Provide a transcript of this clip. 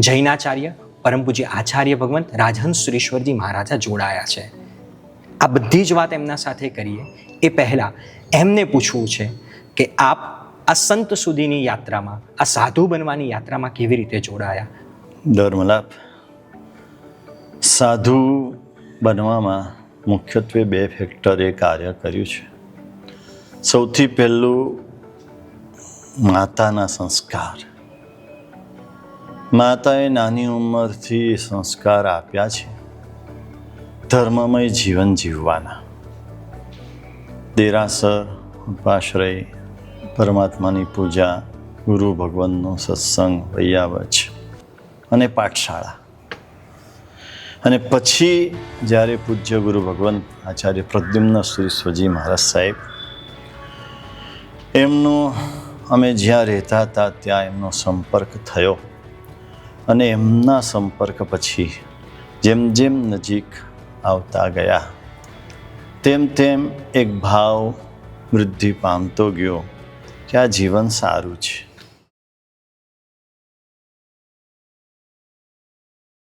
જૈનાચાર્ય પરમ પૂજ્ય આચાર્ય ભગવંત રાજહંસ સુરેશ્વરજી મહારાજા જોડાયા છે. આ બધી જ વાત એમના સાથે કરીએ એ પહેલાં એમને પૂછવું છે કે આપ આ સંત સુધીની યાત્રામાં, આ સાધુ બનવાની યાત્રામાં કેવી રીતે જોડાયા? ધર્મલાભ, સાધુ બનવામાં મુખ્યત્વે 2 ફેક્ટરે કાર્ય કર્યું છે. સૌથી પહેલું માતાના સંસ્કાર. માતાએ નાની ઉંમરથી સંસ્કાર આપ્યા છે ધર્મમય જીવન જીવવાના. દેરાસર, ઉપાશ્રય, પરમાત્માની પૂજા, ગુરુ ભગવાનનો સત્સંગ, વૈયાવચ અને પાઠશાળા. અને પછી જ્યારે પૂજ્ય ગુરુ ભગવાન આચાર્ય પ્રદ્યુમ્ન સુરેશ્વરજી મહારાજ સાહેબ, એમનો અમે જ્યાં રહેતા હતા ત્યાં એમનો સંપર્ક થયો. અને એમના સંપર્ક પછી જેમ જેમ નજીક આવતા ગયા તેમ તેમ એક ભાવ વૃદ્ધિ પામતો ગયો કે આ જીવન સારું છે.